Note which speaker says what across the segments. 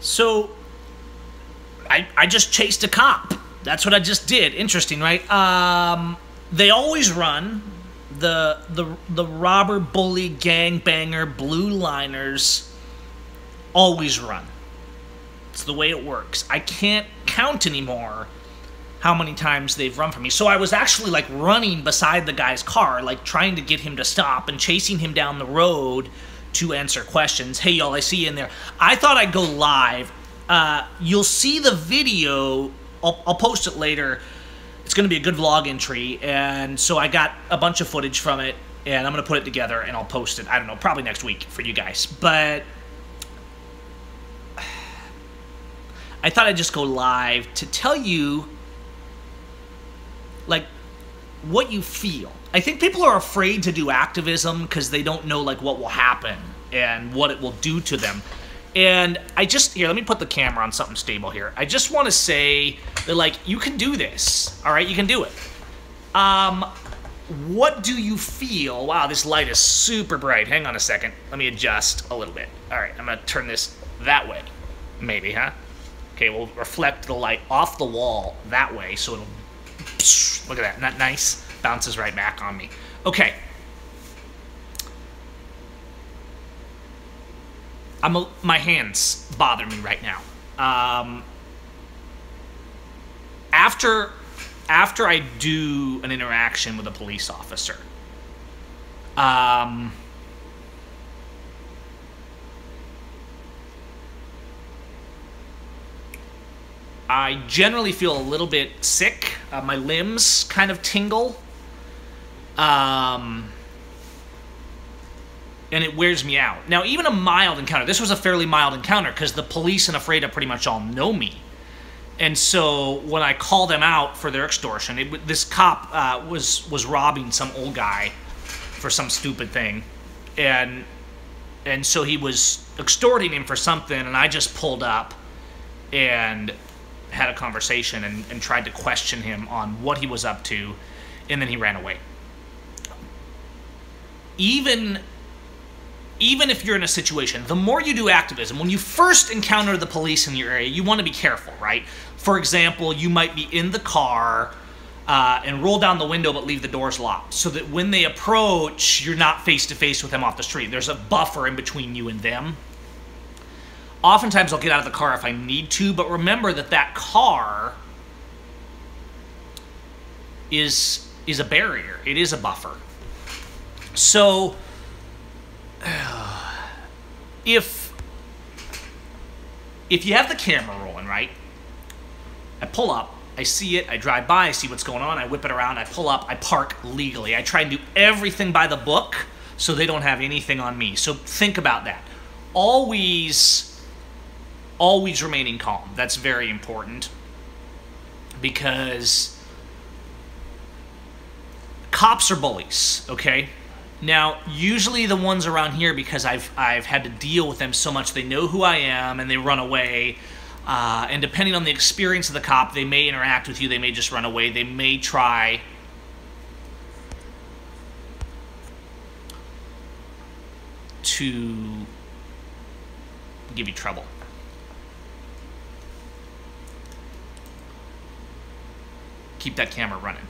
Speaker 1: So I just chased a cop. That's what I just did. Interesting, right? They always run. The robber, bully, gangbanger, blue liners always run. It's the way it works. I can't count anymore how many times they've run from me. So I was actually like running beside the guy's car, like trying to get him to stop and chasing him down the road to answer questions. Hey y'all, I see you in there. I thought I'd go live. You'll see the video. I'll post it later. It's going to be a good vlog entry, and so I got a bunch of footage from it, and I'm going to put it together, and I'll post it, I don't know, probably next week for you guys. But I thought I'd just go live to tell you, like, what you feel. I think people are afraid to do activism because they don't know, like, what will happen and what it will do to them. And here, let me put the camera on something stable here. I just want to say that, like, you can do this, all right? You can do it. What do you feel? Wow, this light is super bright. Hang on a second. Let me adjust a little bit. All right, I'm going to turn this that way. Maybe, huh? Okay, we'll reflect the light off the wall that way, so it'll... Look at that. Isn't that nice? Bounces right back on me. Okay. My hands bother me right now. After I do an interaction with a police officer, I generally feel a little bit sick. My limbs kind of tingle. And it wears me out. Now, even a mild encounter, this was a fairly mild encounter because the police and Afraid pretty much all know me. And so when I call them out for their extortion, this cop was robbing some old guy for some stupid thing. And so he was extorting him for something, and I just pulled up and had a conversation and tried to question him on what he was up to, and then he ran away. Even if you're in a situation, the more you do activism, when you first encounter the police in your area, you want to be careful, right? For example, you might be in the car and roll down the window but leave the doors locked so that when they approach, you're not face-to-face with them off the street. There's a buffer in between you and them. Oftentimes, I'll get out of the car if I need to, but remember that car is a barrier. It is a buffer. So... If you have the camera rolling, right, I pull up, I see it, I drive by, I see what's going on, I whip it around, I pull up, I park legally. I try and do everything by the book so they don't have anything on me. So think about that. Always remaining calm. That's very important because cops are bullies, okay? Now, usually the ones around here, because I've had to deal with them so much, they know who I am and they run away. And depending on the experience of the cop, they may interact with you, they may just run away, they may try to give you trouble. Keep that camera running.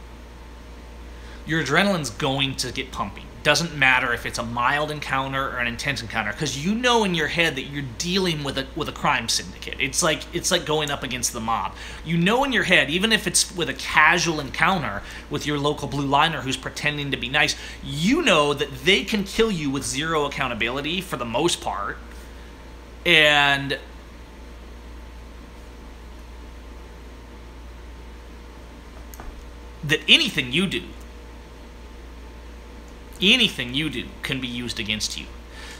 Speaker 1: Your adrenaline's going to get pumping. Doesn't matter if it's a mild encounter or an intense encounter, because you know in your head that you're dealing with a crime syndicate. It's like going up against the mob. You know in your head, even if it's with a casual encounter with your local blue liner who's pretending to be nice, you know that they can kill you with zero accountability for the most part. And that anything you do can be used against you.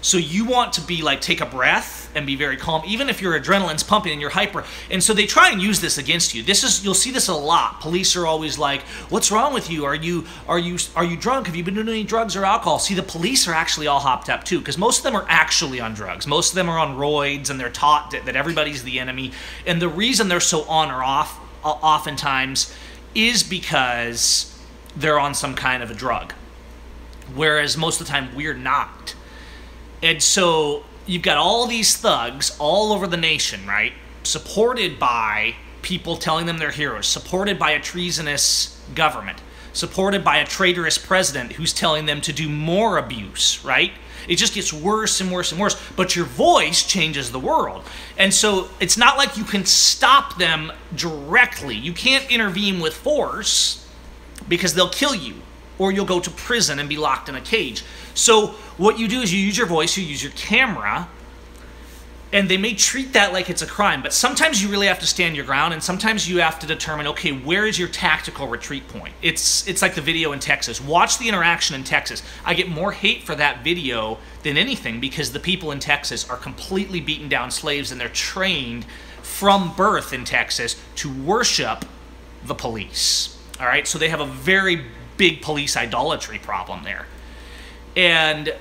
Speaker 1: So you want to be like, take a breath and be very calm, even if your adrenaline's pumping and you're hyper. And so they try and use this against you. You'll see this a lot. Police are always like, what's wrong with you? Are you drunk? Have you been doing any drugs or alcohol? See, the police are actually all hopped up too, because most of them are actually on drugs. Most of them are on roids, and they're taught that everybody's the enemy. And the reason they're so on or off oftentimes is because they're on some kind of a drug. Whereas most of the time we're not. And so you've got all these thugs all over the nation, right? Supported by people telling them they're heroes, supported by a treasonous government, supported by a traitorous president who's telling them to do more abuse, right? It just gets worse and worse and worse, but your voice changes the world. And so it's not like you can stop them directly. You can't intervene with force because they'll kill you, or you'll go to prison and be locked in a cage. So what you do is you use your voice, you use your camera, and they may treat that like it's a crime, but sometimes you really have to stand your ground, and sometimes you have to determine, okay, where is your tactical retreat point? It's like the video in Texas. Watch the interaction in Texas. I get more hate for that video than anything because the people in Texas are completely beaten down slaves, and they're trained from birth in Texas to worship the police. All right, so they have a very big police idolatry problem there. And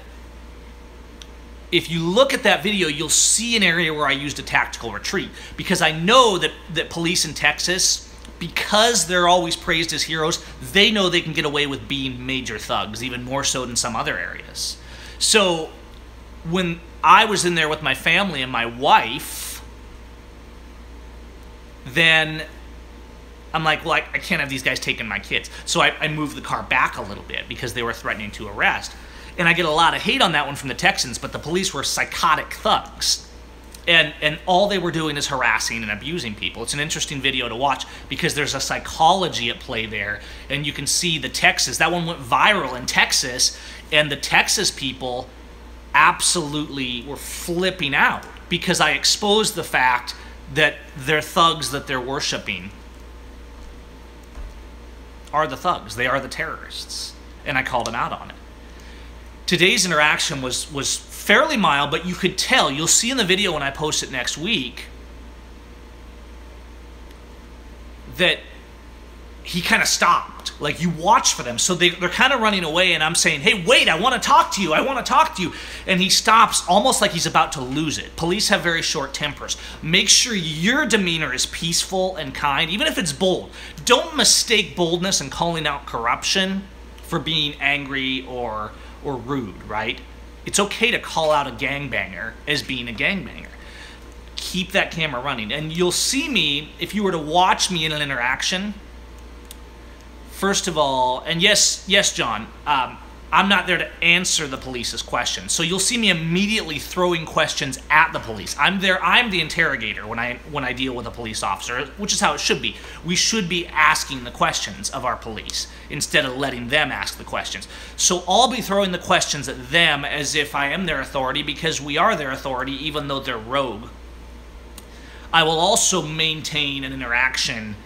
Speaker 1: if you look at that video, you'll see an area where I used a tactical retreat, because I know that police in Texas, because they're always praised as heroes, they know they can get away with being major thugs, even more so than some other areas. So when I was in there with my family and my wife, then I'm like, well, I can't have these guys taking my kids. So I moved the car back a little bit because they were threatening to arrest. And I get a lot of hate on that one from the Texans, but the police were psychotic thugs. And all they were doing is harassing and abusing people. It's an interesting video to watch because there's a psychology at play there. And you can see the Texas, that one went viral in Texas, and the Texas people absolutely were flipping out because I exposed the fact that their thugs that they're worshiping are the thugs. They are the terrorists. And I called them out on it. Today's interaction was fairly mild, but you could tell, you'll see in the video when I post it next week, that he kind of stopped. Like, you watch for them. So they're kind of running away, and I'm saying, hey, wait, I want to talk to you. I want to talk to you. And he stops almost like he's about to lose it. Police have very short tempers. Make sure your demeanor is peaceful and kind, even if it's bold. Don't mistake boldness and calling out corruption for being angry or rude, right? It's okay to call out a gangbanger as being a gangbanger. Keep that camera running. And you'll see me, if you were to watch me in an interaction, first of all, and yes, John, I'm not there to answer the police's questions. So you'll see me immediately throwing questions at the police. I'm the interrogator when I deal with a police officer, which is how it should be. We should be asking the questions of our police instead of letting them ask the questions. So I'll be throwing the questions at them as if I am their authority, because we are their authority even though they're rogue. I will also maintain an interaction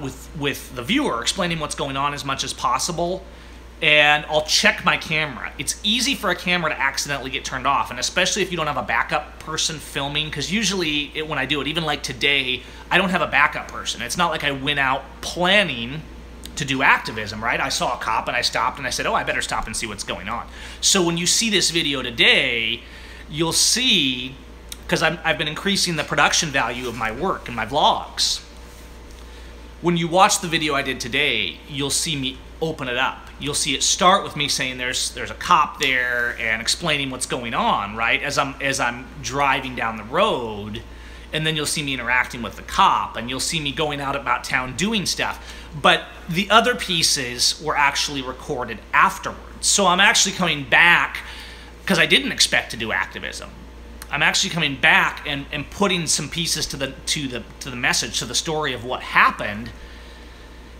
Speaker 1: with the viewer, explaining what's going on as much as possible. And I'll check my camera. It's easy for a camera to accidentally get turned off, and especially if you don't have a backup person filming, because usually when I do it, even like today, I don't have a backup person. It's not like I went out planning to do activism, right? I saw a cop and I stopped and I said, oh, I better stop and see what's going on. So when you see this video today, you'll see, because I've been increasing the production value of my work and my vlogs. When you watch the video I did today, you'll see me open it up. You'll see it start with me saying there's a cop there and explaining what's going on, right? As I'm driving down the road, and then you'll see me interacting with the cop, and you'll see me going out about town doing stuff. But the other pieces were actually recorded afterwards. So I'm actually coming back, because I didn't expect to do activism. I'm actually coming back and putting some pieces to the message, to the story of what happened.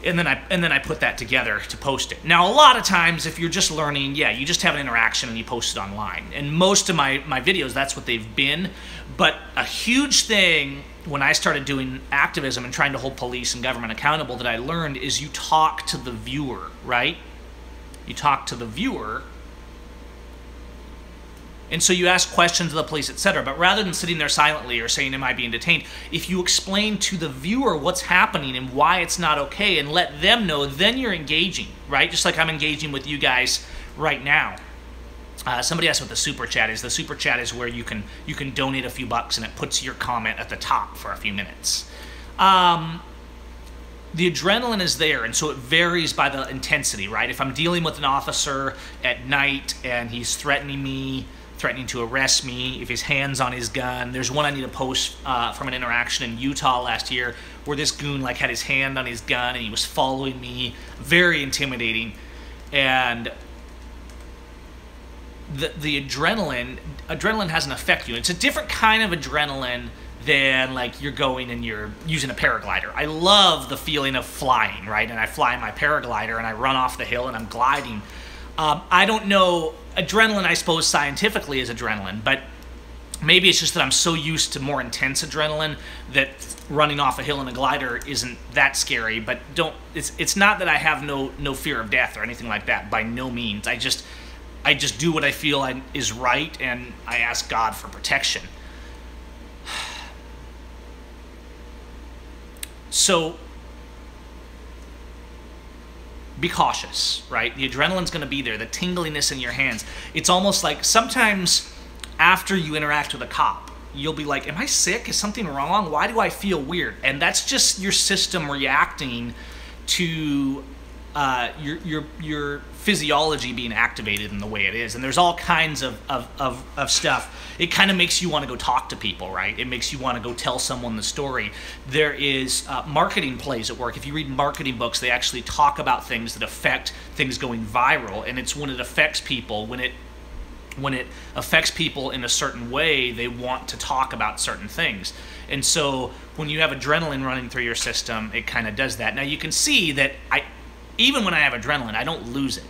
Speaker 1: And then I put that together to post it. Now, a lot of times, if you're just learning, yeah, you just have an interaction and you post it online. And most of my videos, that's what they've been. But a huge thing when I started doing activism and trying to hold police and government accountable that I learned is you talk to the viewer, right? You talk to the viewer. And so you ask questions of the police, etc. But rather than sitting there silently or saying, am I being detained? If you explain to the viewer what's happening and why it's not okay and let them know, then you're engaging, right? Just like I'm engaging with you guys right now. Somebody asked what the super chat is. The super chat is where you can donate a few bucks and it puts your comment at the top for a few minutes. The adrenaline is there, and so it varies by the intensity, right? If I'm dealing with an officer at night and he's threatening me threatening to arrest me if his hand's on his gun. There's one I need to post from an interaction in Utah last year where this goon like had his hand on his gun and he was following me. Very intimidating. And the adrenaline hasn't affected you. It's a different kind of adrenaline than like you're going and you're using a paraglider. I love the feeling of flying, right? And I fly my paraglider and I run off the hill and I'm gliding. I don't know, adrenaline I suppose scientifically is adrenaline, but maybe it's just that I'm so used to more intense adrenaline that running off a hill in a glider isn't that scary. But it's not that I have no fear of death or anything like that, by no means. I just do what I feel is right, and I ask God for protection. So be cautious, right? The adrenaline's going to be there, the tingliness in your hands. It's almost like sometimes after you interact with a cop, you'll be like, am I sick? Is something wrong? Why do I feel weird? And that's just your system reacting to your physiology being activated in the way it is. And there's all kinds of stuff. It kind of makes you want to go talk to people, right? It makes you want to go tell someone the story. There is marketing plays at work. If you read marketing books, they actually talk about things that affect things going viral. And it's when it affects people, when it affects people in a certain way, they want to talk about certain things. And so when you have adrenaline running through your system, it kind of does that. Now you can see that even when I have adrenaline, I don't lose it.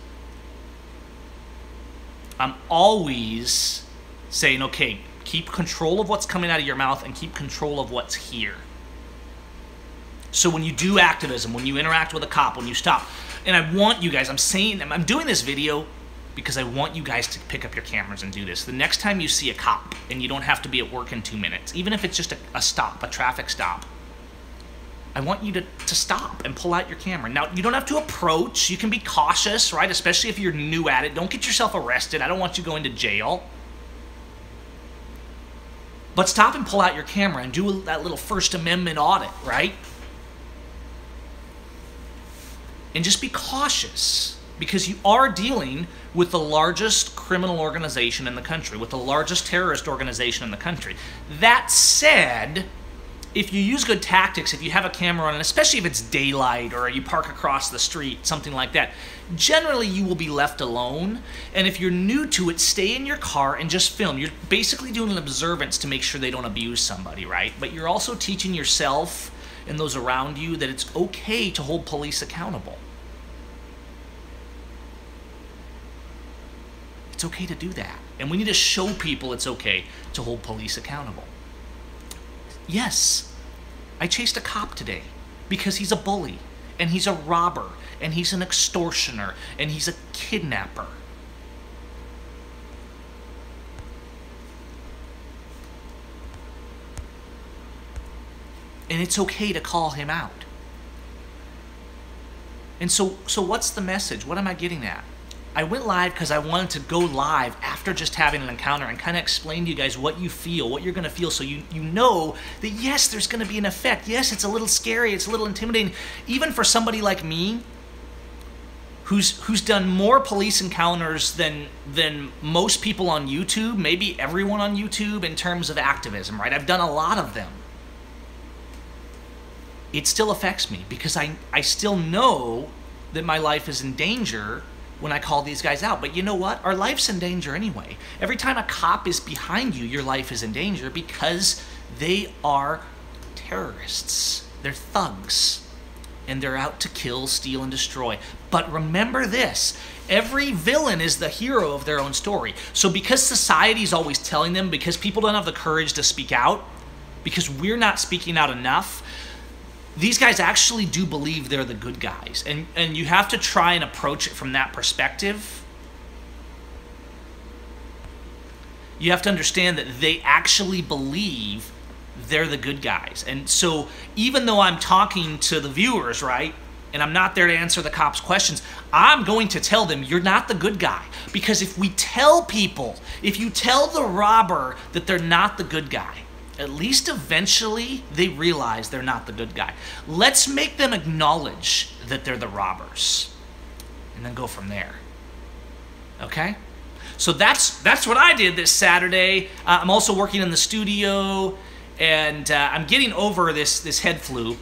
Speaker 1: I'm always saying, okay, keep control of what's coming out of your mouth and keep control of what's here. So when you do activism, when you interact with a cop, when you stop, and I want you guys, I'm doing this video because I want you guys to pick up your cameras and do this. The next time you see a cop, and you don't have to be at work in 2 minutes, even if it's just a stop, a traffic stop, I want you to stop and pull out your camera. Now, you don't have to approach. You can be cautious, right? Especially if you're new at it. Don't get yourself arrested. I don't want you going to jail. But stop and pull out your camera and do that little First Amendment audit, right? And just be cautious, because you are dealing with the largest criminal organization in the country, with the largest terrorist organization in the country. That said, if you use good tactics, if you have a camera on, and especially if it's daylight or you park across the street, something like that, generally you will be left alone. And if you're new to it, stay in your car and just film. You're basically doing an observance to make sure they don't abuse somebody, right? But you're also teaching yourself and those around you that it's okay to hold police accountable. It's okay to do that. And we need to show people it's okay to hold police accountable. Yes, I chased a cop today because he's a bully, and he's a robber, and he's an extortioner, and he's a kidnapper. And it's okay to call him out. And so what's the message? What am I getting at? I went live because I wanted to go live after just having an encounter and kind of explain to you guys what you feel, what you're going to feel, so you know that yes, there's going to be an effect. Yes, it's a little scary, it's a little intimidating, even for somebody like me who's done more police encounters than most people on YouTube, maybe everyone on YouTube in terms of activism, right? I've done a lot of them. It still affects me because I still know that my life is in danger when I call these guys out. But you know what? Our life's in danger anyway. Every time a cop is behind you, your life is in danger because they are terrorists. They're thugs. And they're out to kill, steal, and destroy. But remember this, every villain is the hero of their own story. So because society's always telling them, because people don't have the courage to speak out, because we're not speaking out enough, these guys actually do believe they're the good guys. And you have to try and approach it from that perspective. You have to understand that they actually believe they're the good guys. And so even though I'm talking to the viewers, right, and I'm not there to answer the cops' questions, I'm going to tell them you're not the good guy. Because if we tell people, if you tell the robber that they're not the good guy, at least eventually they realize they're not the good guy. Let's make them acknowledge that they're the robbers and then go from there. Okay? So that's what I did this Saturday. I'm also working in the studio, and I'm getting over this head flu,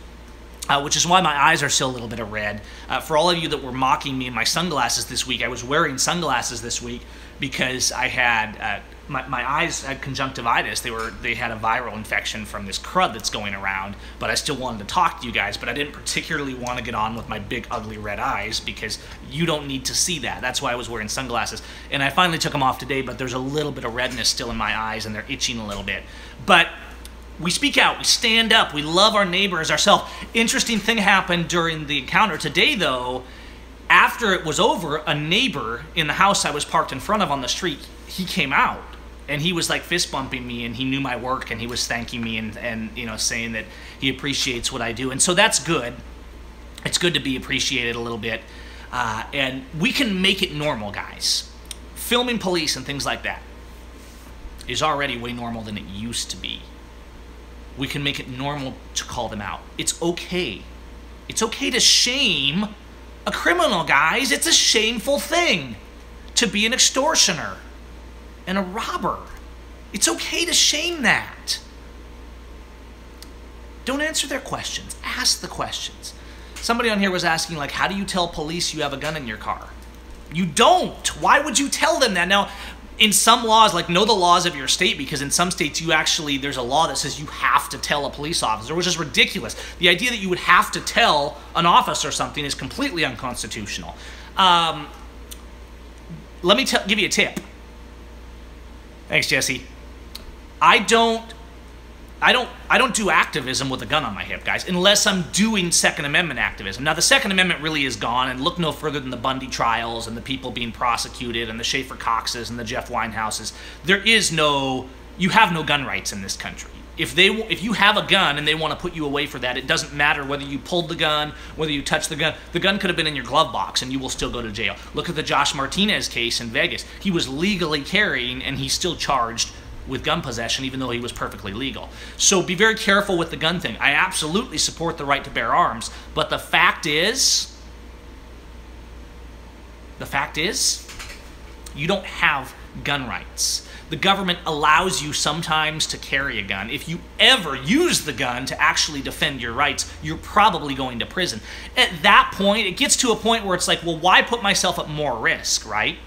Speaker 1: which is why my eyes are still a little bit of red. For all of you that were mocking me in my sunglasses this week, I was wearing sunglasses this week because I had my eyes had conjunctivitis. They had a viral infection from this crud that's going around, but I still wanted to talk to you guys, but I didn't particularly want to get on with my big ugly red eyes because you don't need to see that. That's why I was wearing sunglasses. And I finally took them off today, but there's a little bit of redness still in my eyes and they're itching a little bit. But we speak out, we stand up, we love our neighbor as ourselves. Interesting thing happened during the encounter today though. After it was over, a neighbor in the house I was parked in front of on the street, he came out. And he was like fist bumping me, and he knew my work, and he was thanking me and you know, saying that he appreciates what I do. And so that's good. It's good to be appreciated a little bit. And we can make it normal, guys. Filming police and things like that is already way normal than it used to be. We can make it normal to call them out. It's okay. It's okay to shame a criminal, guys. It's a shameful thing to be an extortioner and a robber. It's okay to shame that. Don't answer their questions. Ask the questions. Somebody on here was asking, like, how do you tell police you have a gun in your car? You don't. Why would you tell them that? Now, in some laws, like, know the laws of your state, because in some states you actually, there's a law that says you have to tell a police officer, which is ridiculous. The idea that you would have to tell an officer something is completely unconstitutional. Let me give you a tip. Thanks, Jesse. I don't do activism with a gun on my hip, guys, unless I'm doing Second Amendment activism. Now, the Second Amendment really is gone, and look no further than the Bundy trials and the people being prosecuted and the Schaefer Coxes and the Jeff Winehouses. You have no gun rights in this country. If you have a gun and they want to put you away for that, it doesn't matter whether you pulled the gun, whether you touched the gun. The gun could have been in your glove box and you will still go to jail. Look at the Josh Martinez case in Vegas. He was legally carrying and he's still charged with gun possession even though he was perfectly legal. So be very careful with the gun thing. I absolutely support the right to bear arms, but the fact is, you don't have gun rights. The government allows you sometimes to carry a gun. If you ever use the gun to actually defend your rights, you're probably going to prison. At that point, it gets to a point where it's like, well, why put myself at more risk, right?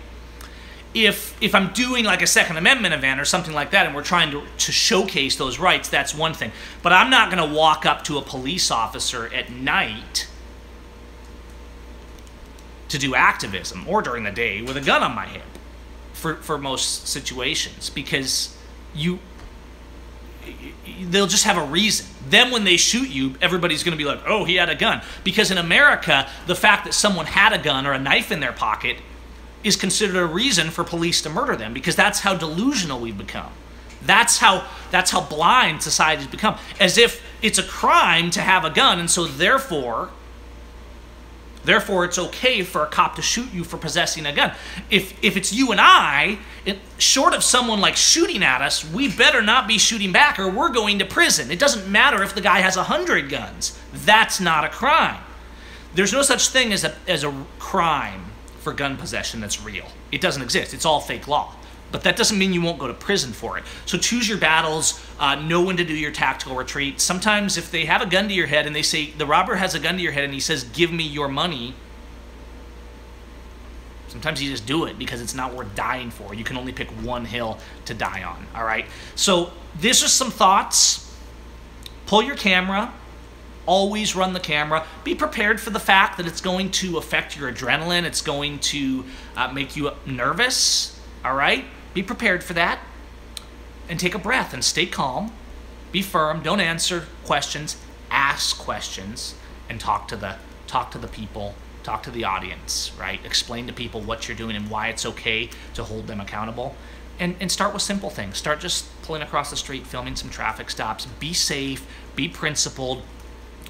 Speaker 1: If I'm doing like a Second Amendment event or something like that and we're trying to showcase those rights, that's one thing. But I'm not going to walk up to a police officer at night to do activism or during the day with a gun on my hip. For most situations, because they'll just have a reason. Then when they shoot you, everybody's going to be like, oh, he had a gun. Because in America, the fact that someone had a gun or a knife in their pocket is considered a reason for police to murder them, because that's how delusional we've become. That's how blind society's become. As if it's a crime to have a gun, and so therefore it's okay for a cop to shoot you for possessing a gun. If it's you and I, short of someone like shooting at us, we better not be shooting back or we're going to prison. It doesn't matter if the guy has 100 guns. That's not a crime. There's no such thing as a crime for gun possession that's real. It doesn't exist. It's all fake law. But that doesn't mean you won't go to prison for it. So choose your battles, know when to do your tactical retreat. Sometimes if they have a gun to your head and they say, the robber has a gun to your head and he says, give me your money, sometimes you just do it because it's not worth dying for. You can only pick one hill to die on, all right? So these are some thoughts. Pull your camera. Always run the camera. Be prepared for the fact that it's going to affect your adrenaline. It's going to make you nervous, all right? Be prepared for that, and take a breath and stay calm. Be firm. Don't answer questions. Ask questions and talk to the people. Talk to the audience. Right? Explain to people what you're doing and why it's okay to hold them accountable. And start with simple things. Start just pulling across the street, filming some traffic stops. Be safe. Be principled.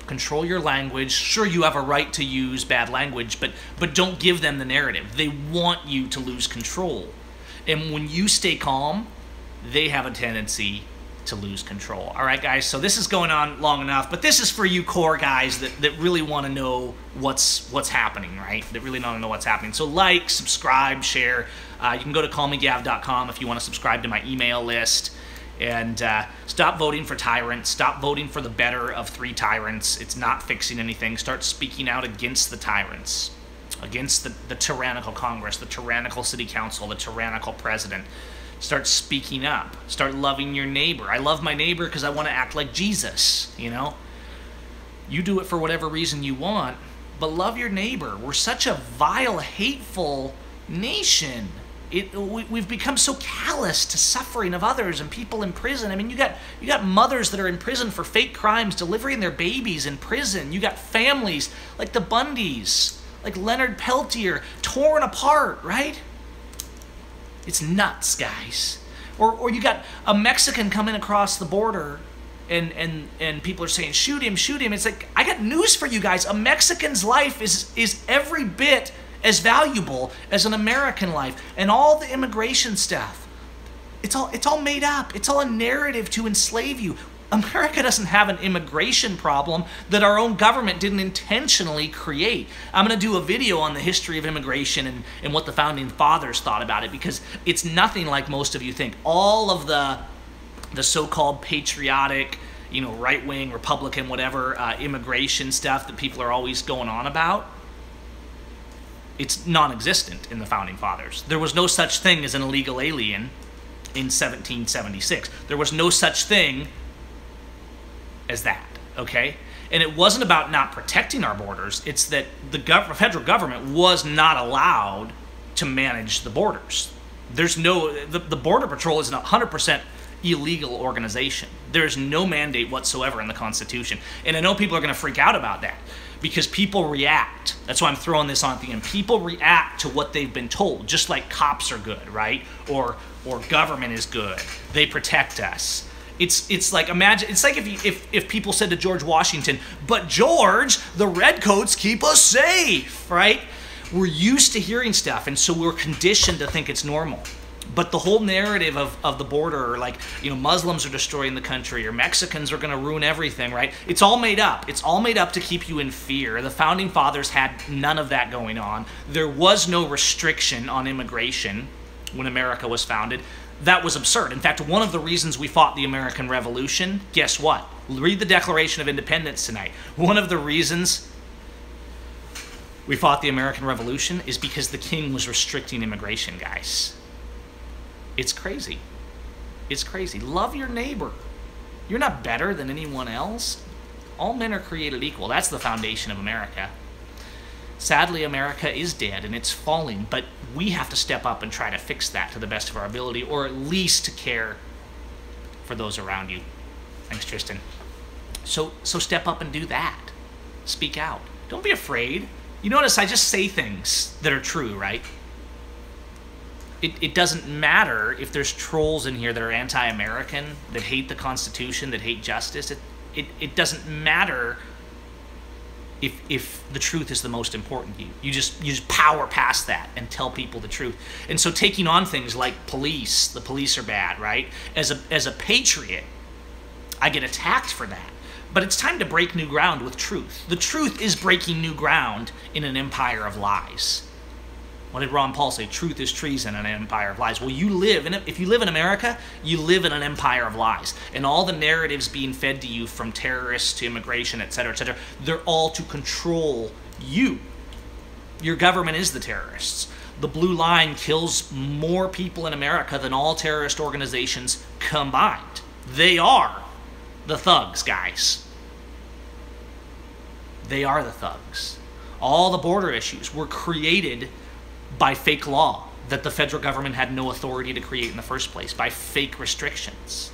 Speaker 1: Control your language. Sure, you have a right to use bad language, but don't give them the narrative. They want you to lose control. And when you stay calm, they have a tendency to lose control. All right, guys, so this is going on long enough, but this is for you core guys that really want to know what's happening, right? That really want to know what's happening. So like, subscribe, share. You can go to callmegav.com if you want to subscribe to my email list. And stop voting for tyrants. Stop voting for the better of 3 tyrants. It's not fixing anything. Start speaking out against the tyrants, against the tyrannical Congress, the tyrannical city council, the tyrannical president. Start speaking up. Start loving your neighbor. I love my neighbor because I want to act like Jesus, you know? You do it for whatever reason you want, but love your neighbor. We're such a vile, hateful nation. We've become so callous to suffering of others and people in prison. I mean, you got mothers that are in prison for fake crimes, delivering their babies in prison. You got families like the Bundys, like Leonard Peltier, torn apart, right? It's nuts, guys. Or you got a Mexican coming across the border and people are saying, shoot him, shoot him. It's like, I got news for you guys. A Mexican's life is every bit as valuable as an American life. And all the immigration stuff, it's all made up. It's all a narrative to enslave you. America doesn't have an immigration problem that our own government didn't intentionally create. I'm going to do a video on the history of immigration and what the founding fathers thought about it, because it's nothing like most of you think. All of the so-called patriotic, you know, right-wing, Republican, whatever, immigration stuff that people are always going on about, it's non-existent in the founding fathers. There was no such thing as an illegal alien in 1776. There was no such thing as that, okay? And it wasn't about not protecting our borders. It's that the federal government was not allowed to manage the borders. There's no, the Border Patrol is an 100% illegal organization. There's no mandate whatsoever in the Constitution. And I know people are going to freak out about that, because people react. That's why I'm throwing this on at the end. People react to what they've been told, just like cops are good, right? Or government is good. They protect us. It's like, imagine, it's like if people said to George Washington, but George, the redcoats keep us safe, right? We're used to hearing stuff, and so we're conditioned to think it's normal. But the whole narrative of the border, or like, you know, Muslims are destroying the country, or Mexicans are going to ruin everything, right? It's all made up. It's all made up to keep you in fear. The founding fathers had none of that going on. There was no restriction on immigration when America was founded. That was absurd. In fact, one of the reasons we fought the American Revolution, guess what? Read the Declaration of Independence tonight. One of the reasons we fought the American Revolution is because the king was restricting immigration, guys. It's crazy. It's crazy. Love your neighbor. You're not better than anyone else. All men are created equal. That's the foundation of America. Sadly, America is dead and it's falling, but we have to step up and try to fix that to the best of our ability, or at least to care for those around you. Thanks, Tristan. So step up and do that. Speak out. Don't be afraid. You notice I just say things that are true, right? It doesn't matter if there's trolls in here that are anti-American, that hate the Constitution, that hate justice. It doesn't matter if the truth is the most important to you. You just power past that and tell people the truth. And so taking on things like police, the police are bad, right? As a patriot, I get attacked for that. But it's time to break new ground with truth. The truth is breaking new ground in an empire of lies. What did Ron Paul say? Truth is treason in an empire of lies. Well, if you live in America, you live in an empire of lies. And all the narratives being fed to you, from terrorists to immigration, et cetera, they're all to control you. Your government is the terrorists. The blue line kills more people in America than all terrorist organizations combined. They are the thugs, guys. They are the thugs. All the border issues were created by fake law that the federal government had no authority to create in the first place, by fake restrictions.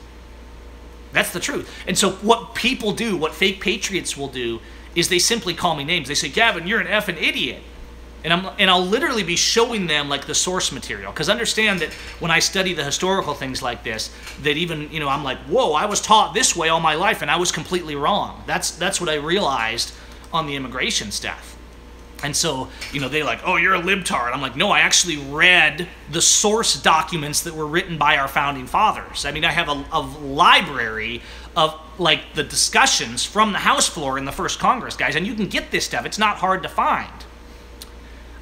Speaker 1: That's the truth. And so what people do, what fake patriots will do, is they simply call me names. They say, Gavin, you're an effing idiot. And I'll literally be showing them like the source material. Because understand that when I study the historical things like this, that even, you know, I'm like, whoa, I was taught this way all my life and I was completely wrong. That's what I realized on the immigration stuff. And so, you know, they're like, oh, you're a libtard. I'm like, no, I actually read the source documents that were written by our founding fathers. I mean, I have a library of, like, the discussions from the House floor in the first Congress, guys. And you can get this stuff. It's not hard to find.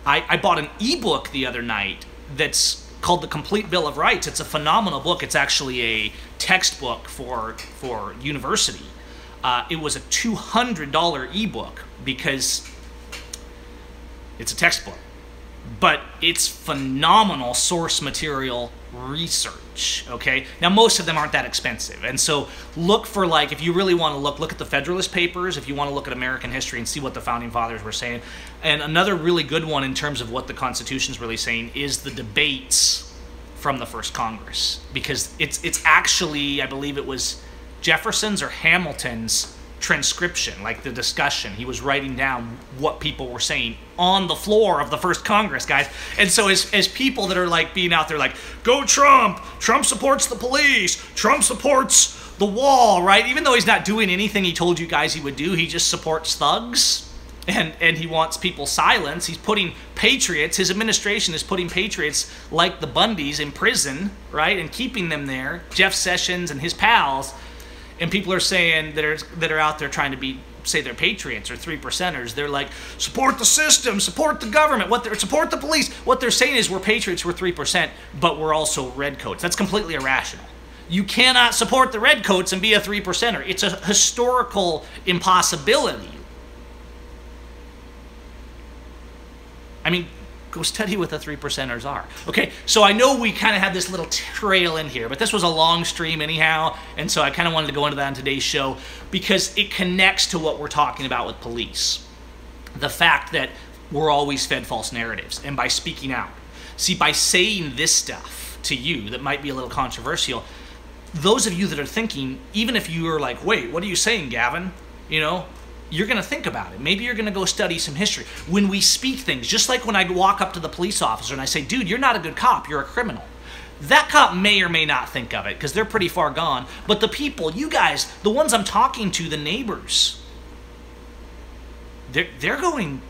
Speaker 1: I bought an ebook the other night that's called The Complete Bill of Rights. It's a phenomenal book. It's actually a textbook for university. It was a $200 ebook because it's a textbook. But it's phenomenal source material research, okay? Now, most of them aren't that expensive. And so look for, like, if you really want to look at the Federalist Papers, if you want to look at American history and see what the Founding Fathers were saying. And another really good one in terms of what the Constitution's really saying is the debates from the first Congress. Because it's actually, I believe it was Jefferson's or Hamilton's transcription, like the discussion. He was writing down what people were saying on the floor of the first Congress, guys. And so as people that are like being out there like, go Trump, Trump supports the police, Trump supports the wall, right? Even though he's not doing anything he told you guys he would do, he just supports thugs and he wants people silenced. He's putting patriots, his administration is putting patriots like the Bundys in prison, right? And keeping them there, Jeff Sessions and his pals. And people are saying that are out there trying to say they're patriots or 3%ers. They're like, support the system, support the government, support the police. What they're saying is we're patriots, we're 3%, but we're also redcoats. That's completely irrational. You cannot support the redcoats and be a 3%er. It's a historical impossibility. I mean, go study what the 3%ers are. Okay, so I know we kind of had this little trail in here, but this was a long stream anyhow, and so I kind of wanted to go into that on today's show because it connects to what we're talking about with police. The fact that we're always fed false narratives, and by speaking out. See, by saying this stuff to you that might be a little controversial, those of you that are thinking, even if you are like, wait, what are you saying, Gavin? You know, you're going to think about it. Maybe you're going to go study some history. When we speak things, just like when I walk up to the police officer and I say, dude, you're not a good cop, you're a criminal. That cop may or may not think of it because they're pretty far gone. But the people, you guys, the ones I'm talking to, the neighbors, they're going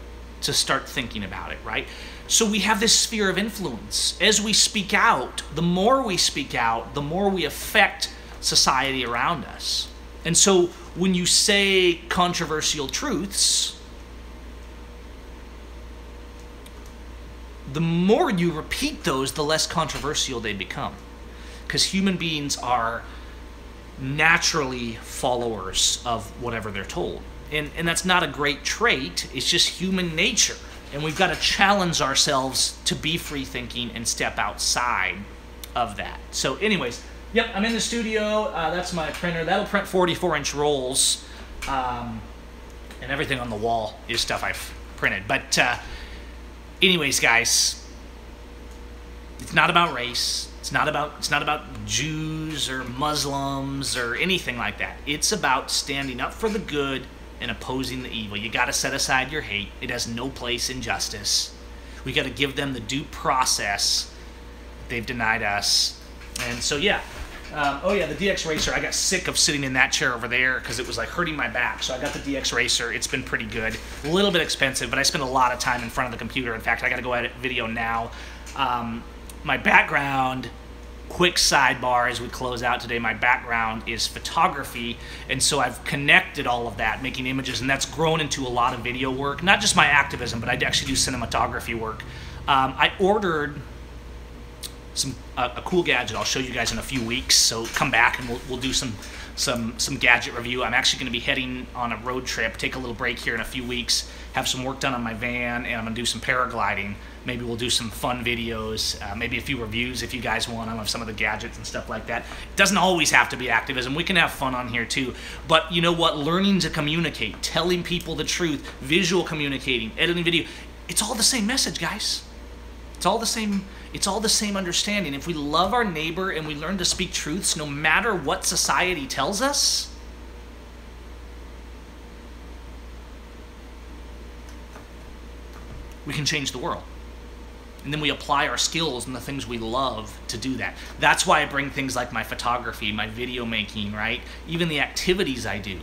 Speaker 1: to start thinking about it, right? So we have this sphere of influence. As we speak out, the more we speak out, the more we affect society around us. And so when you say controversial truths, the more you repeat those, the less controversial they become. Because human beings are naturally followers of whatever they're told. And that's not a great trait, it's just human nature. And we've got to challenge ourselves to be free-thinking and step outside of that. So anyways, yep, I'm in the studio. That's my printer. That'll print 44-inch rolls. And everything on the wall is stuff I've printed. But anyways, guys, it's not about race. It's not about Jews or Muslims or anything like that. It's about standing up for the good and opposing the evil. You got to set aside your hate. It has no place in justice. We got to give them the due process they've denied us. And so, yeah. Oh, yeah, the DX Racer. I got sick of sitting in that chair over there because it was, like, hurting my back. So I got the DX Racer. It's been pretty good. A little bit expensive, but I spend a lot of time in front of the computer. In fact, I got to go edit video now. My background, quick sidebar as we close out today, my background is photography, and so I've connected all of that, making images, and that's grown into a lot of video work. Not just my activism, but I actually do cinematography work. I ordered a cool gadget I'll show you guys in a few weeks, so come back and we'll do some gadget review. I'm actually going to be heading on a road trip, take a little break here in a few weeks, have some work done on my van, and I'm going to do some paragliding. Maybe we'll do some fun videos, maybe a few reviews if you guys want them of some of the gadgets and stuff like that. It doesn't always have to be activism. We can have fun on here too. But you know what? Learning to communicate, telling people the truth, visual communicating, editing video, it's all the same message, guys. It's all the same understanding. If we love our neighbor and we learn to speak truths no matter what society tells us, we can change the world. And then we apply our skills and the things we love to do that. That's why I bring things like my photography, my video making, right? Even the activities I do.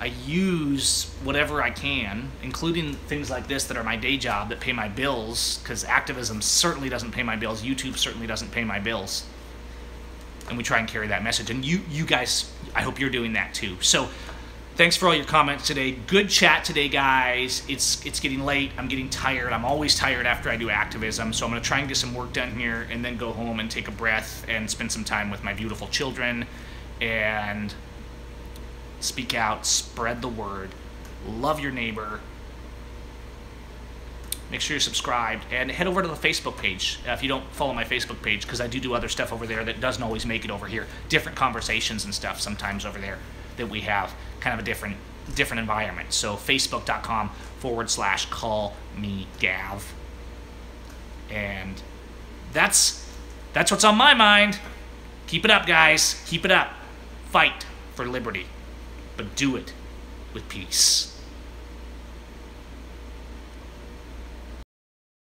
Speaker 1: I use whatever I can, including things like this that are my day job that pay my bills, because activism certainly doesn't pay my bills. YouTube certainly doesn't pay my bills. And we try and carry that message. And you guys, I hope you're doing that too. So Thanks for all your comments today. Good chat today, guys. It's getting late. I'm getting tired. I'm always tired after I do activism, so I'm going to try and get some work done here and then go home and take a breath and spend some time with my beautiful children and speak out, spread the word, love your neighbor. Make sure you're subscribed and head over to the Facebook page if you don't follow my Facebook page, because I do other stuff over there that doesn't always make it over here. Different conversations and stuff sometimes over there that we have, kind of a different environment. So facebook.com/callmegav. And that's what's on my mind. Keep it up, guys. Keep it up. Fight for liberty, but do it with peace.